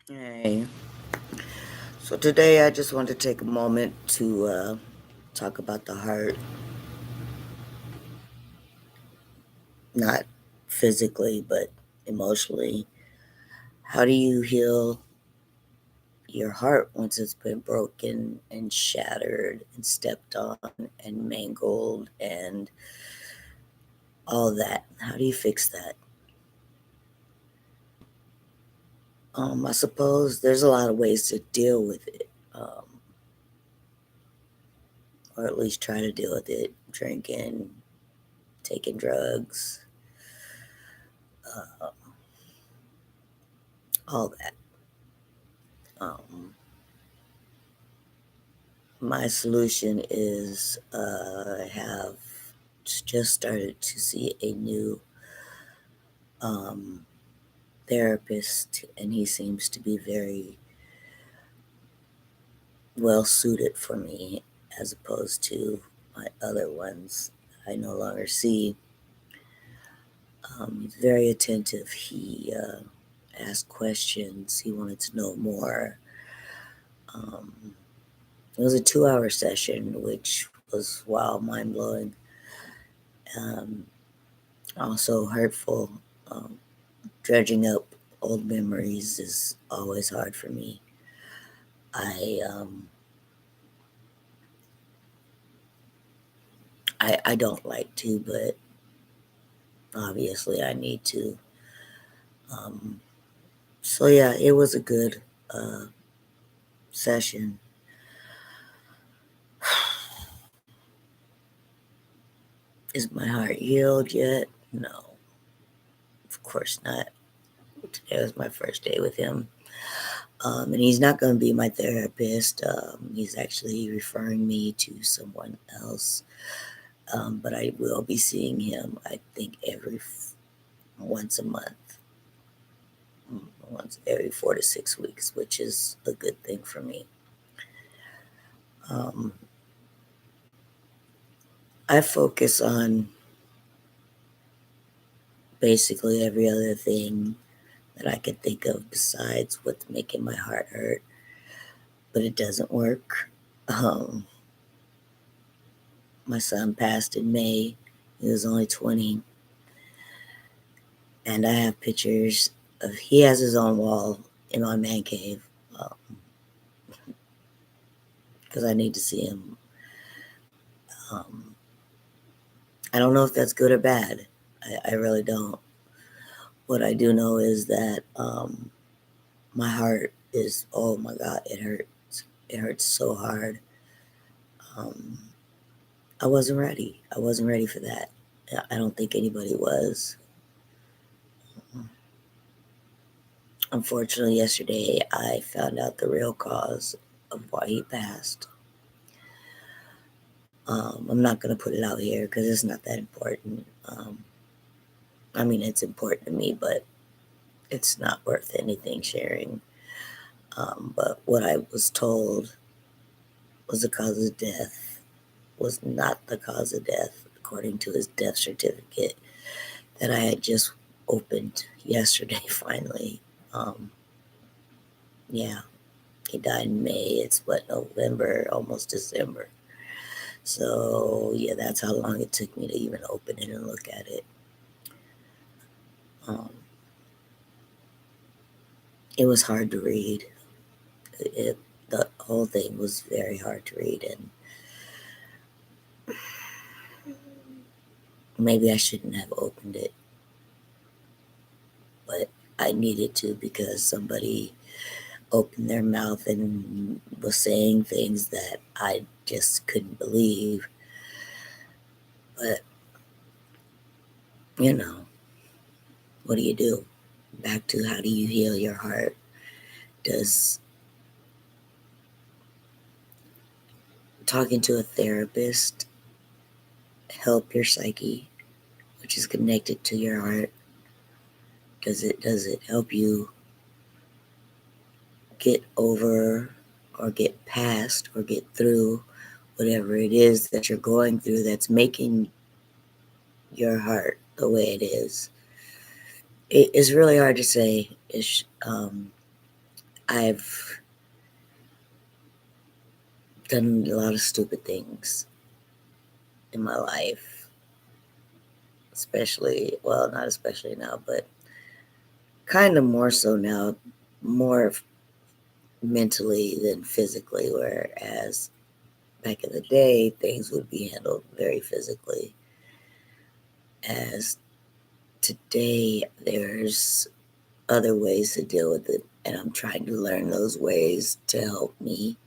Hey, so today I just want to take a moment to talk about the heart, not physically, but emotionally. How do you heal your heart once it's been broken and shattered and stepped on and mangled and all that? How do you fix that? I suppose there's a lot of ways to deal with it, or at least try to deal with it. Drinking, taking drugs, uh, all that. Um, My solution is I have just started to see a new um, therapist, and he seems to be very well suited for me as opposed to my other ones I no longer see. He's very attentive. He asked questions, he wanted to know more. Um, it was a 2 hour session, which was wow, mind blowing. Um, Also hurtful. Um, Dredging up old memories is always hard for me. I um, I don't like to, but obviously I need to. Um, so yeah, it was a good uh, session. Is my heart healed yet? No, of course not. Today was my first day with him, and he's not going to be my therapist. He's actually referring me to someone else, but I will be seeing him. I think once a month, once every 4 to 6 weeks, which is a good thing for me. Um, I focus on basically every other thing that I could think of besides what's making my heart hurt, but it doesn't work. Um, my son passed in May. He was only 20, and I have pictures of. He has his own wall in my man cave because I need to see him. Um, I don't know if that's good or bad. I really don't. What I do know is that my heart is, oh my God, it hurts. It hurts so hard. Um, I wasn't ready. I wasn't ready for that. I don't think anybody was. Unfortunately, yesterday I found out the real cause of why he passed. I'm not going to put it out here because it's not that important. I mean, it's important to me, but it's not worth anything sharing. But what I was told was the cause of death was not the cause of death, according to his death certificate that I had just opened yesterday, finally. Um, yeah, he died in May. It's what, November, almost December. So, yeah, that's how long it took me to even open it and look at it. Um, it was hard to read. It, the whole thing was very hard to read, and maybe I shouldn't have opened it, but I needed to because somebody opened their mouth and was saying things that I just couldn't believe. But, you know, what do you do? Back to how do you heal your heart? Does talking to a therapist help your psyche, which is connected to your heart? Does it help you get over or get past or get through whatever it is that you're going through that's making your heart the way it is? It's really hard to say. I've done a lot of stupid things in my life, especially, well, not especially now, but kind of more so now, more mentally than physically, whereas back in the day, things would be handled very physically. As today, there's other ways to deal with it, and I'm trying to learn those ways to help me.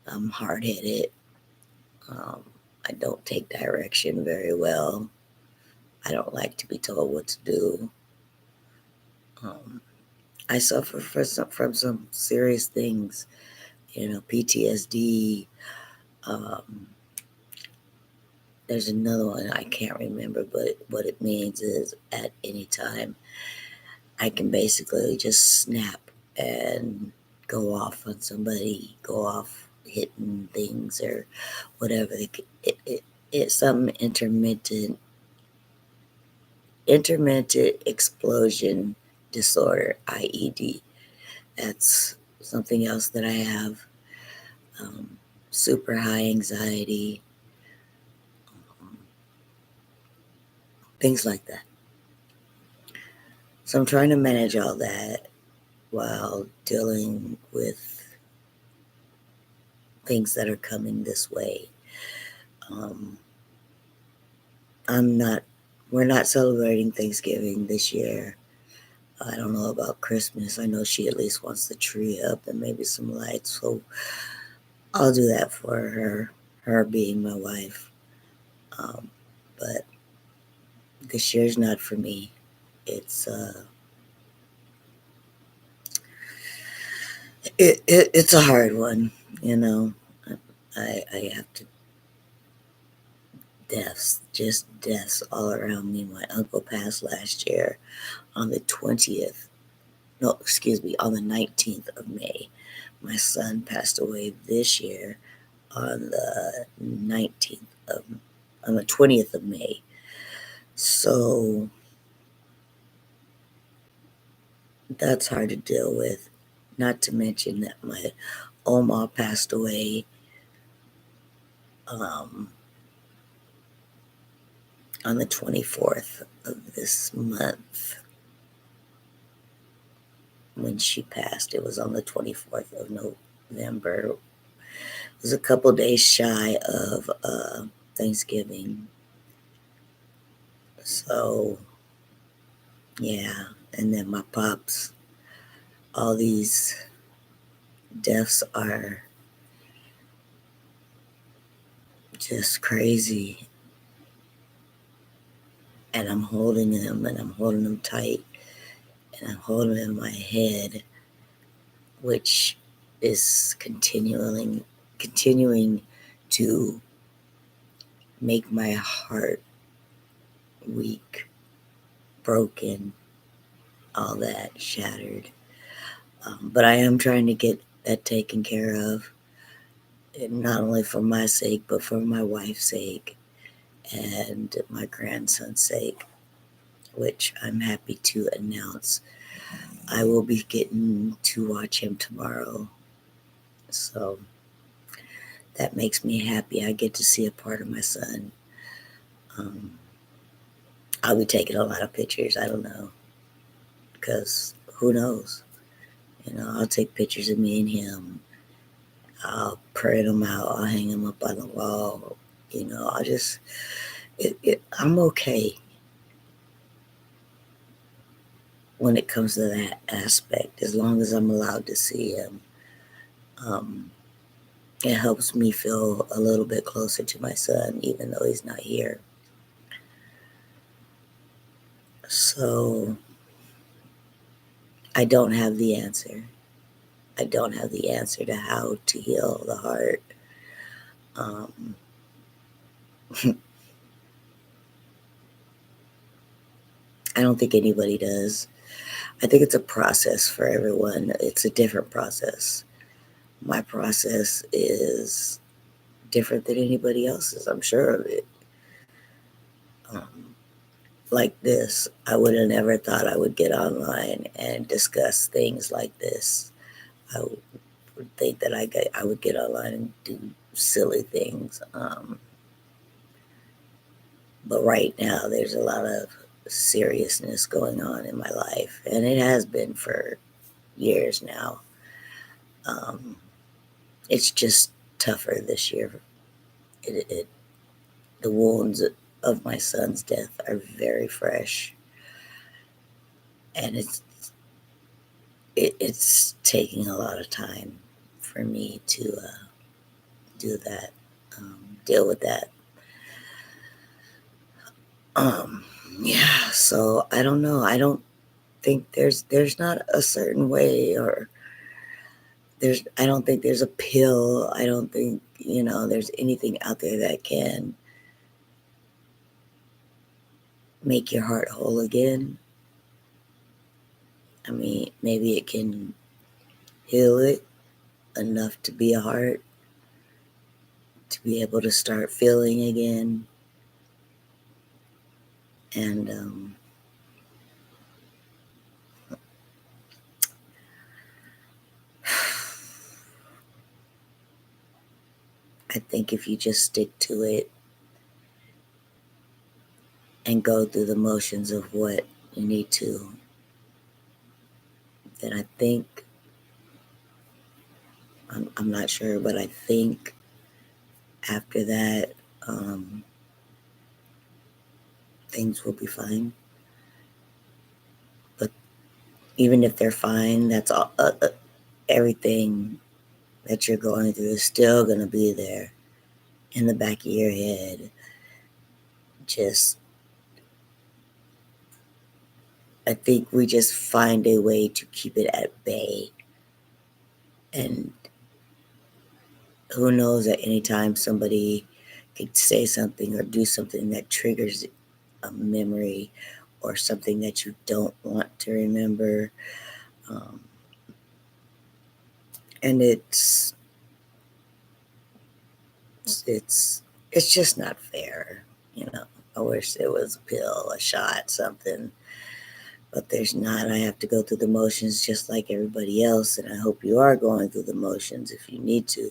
I'm hard headed. Um, I don't take direction very well. I don't like to be told what to do. Um, I suffer from some serious things, PTSD. Um, there's another one I can't remember, but what it means is at any time I can basically just snap and go off on somebody, go off hitting things or whatever. It's some intermittent explosion disorder, IED. That's something else that I have. Um, Super high anxiety, um, things like that. So I'm trying to manage all that while dealing with things that are coming this way. Um, I'm not, we're not celebrating Thanksgiving this year. I don't know about Christmas. I know she at least wants the tree up and maybe some lights. So I'll do that for her being my wife. Um, but this year's not for me. It's it's a hard one, you know. I have to deaths, just deaths all around me. My uncle passed last year on the 20th. No, excuse me, on the 19th of May. My son passed away this year on the 19th of on the 20th of May. So that's hard to deal with. Not to mention that my Oma passed away um, on the 24th of this month. When she passed, it was on the 24th of November. It was a couple days shy of Thanksgiving. So, yeah. And then my pops, all these deaths are just crazy. And I'm holding them and I'm holding them tight and I'm holding them in my head, which is continuing to make my heart weak, broken, all that shattered. But I am trying to get that taken care of, and not only for my sake, but for my wife's sake and my grandson's sake, which I'm happy to announce I will be getting to watch him tomorrow. So that makes me happy. I get to see a part of my son. Um, I'll be taking a lot of pictures. I don't know, because who knows? I'll take pictures of me and him. I'll print them out. I'll hang them up on the wall. I'll just, I'm okay when it comes to that aspect, as long as I'm allowed to see him. Um, it helps me feel a little bit closer to my son, even though he's not here. So I don't have the answer. I don't have the answer to how to heal the heart. Um, I don't think anybody does. I think it's a process for everyone. It's a different process. My process is different than anybody else's. I'm sure of it. Um, like this. I would have never thought I would get online and discuss things like this. I would think that I would get online and do silly things. But right now, there's a lot of seriousness going on in my life, and it has been for years now. Um, it's just tougher this year. The wounds of my son's death are very fresh, and it's taking a lot of time for me to do that, deal with that. Um, yeah, so I don't know. I don't think there's not a certain way, or I don't think there's a pill. I don't think, there's anything out there that can make your heart whole again. I mean, maybe it can heal it enough to be a heart, to be able to start feeling again. And I think if you just stick to it and go through the motions of what you need to, then I think, I'm not sure, but I think after that, things will be fine. But even if they're fine, that's all. Everything that you're going through is still going to be there in the back of your head. Just, I think we just find a way to keep it at bay. And who knows, at any time somebody could say something or do something that triggers a memory or something that you don't want to remember. Um, and it's just not fair. I wish there was a pill, a shot, something, but there's not. I have to go through the motions just like everybody else, and I hope you are going through the motions if you need to.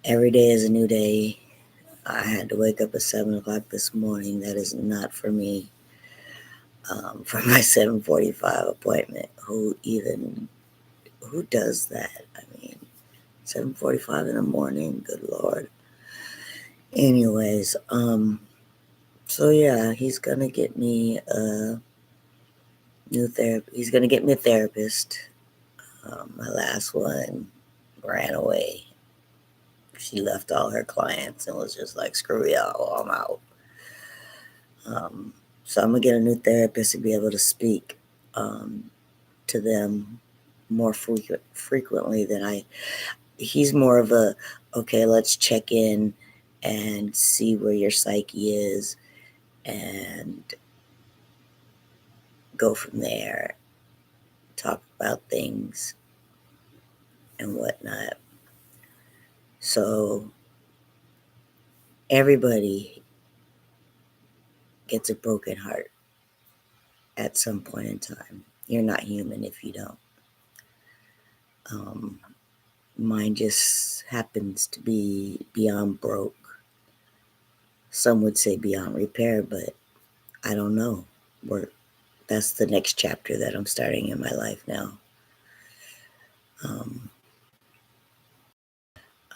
Every day is a new day. I had to wake up at 7 o'clock this morning. That is not for me. For my 7:45 appointment. Who does that? I mean, 7:45 in the morning. Good Lord. Anyways, so yeah, he's gonna get me a new therapy. He's gonna get me a therapist. My last one ran away. She left all her clients and was just like, "Screw y'all, I'm out." So I'm gonna get a new therapist to be able to speak to them more frequently than I. He's more of a, okay, let's check in and see where your psyche is and go from there, talk about things and whatnot. So everybody gets a broken heart at some point in time. You're not human if you don't. Um, Mine just happens to be beyond broke. Some would say beyond repair, but I don't know. That's the next chapter that I'm starting in my life now. Um,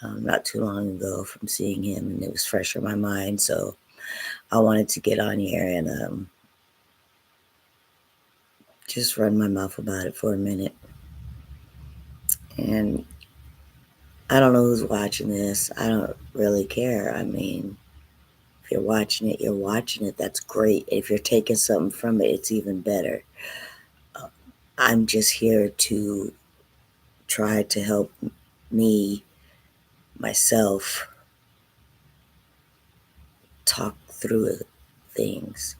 Not too long ago from seeing him, and it was fresh in my mind. So I wanted to get on here and just run my mouth about it for a minute. And I don't know who's watching this. I don't really care. I mean, if you're watching it, you're watching it. That's great. If you're taking something from it, it's even better. Uh, I'm just here to try to help me, myself, talk through things,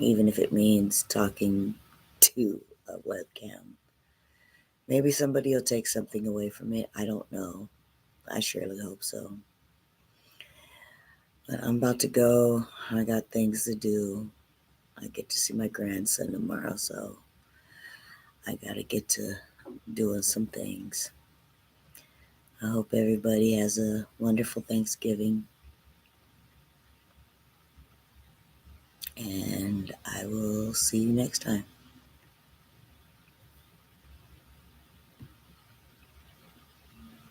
even if it means talking to a webcam. Maybe somebody will take something away from it. I don't know. I surely hope so. But I'm about to go. I got things to do. I get to see my grandson tomorrow, so I gotta get to doing some things. I hope everybody has a wonderful Thanksgiving, and I will see you next time.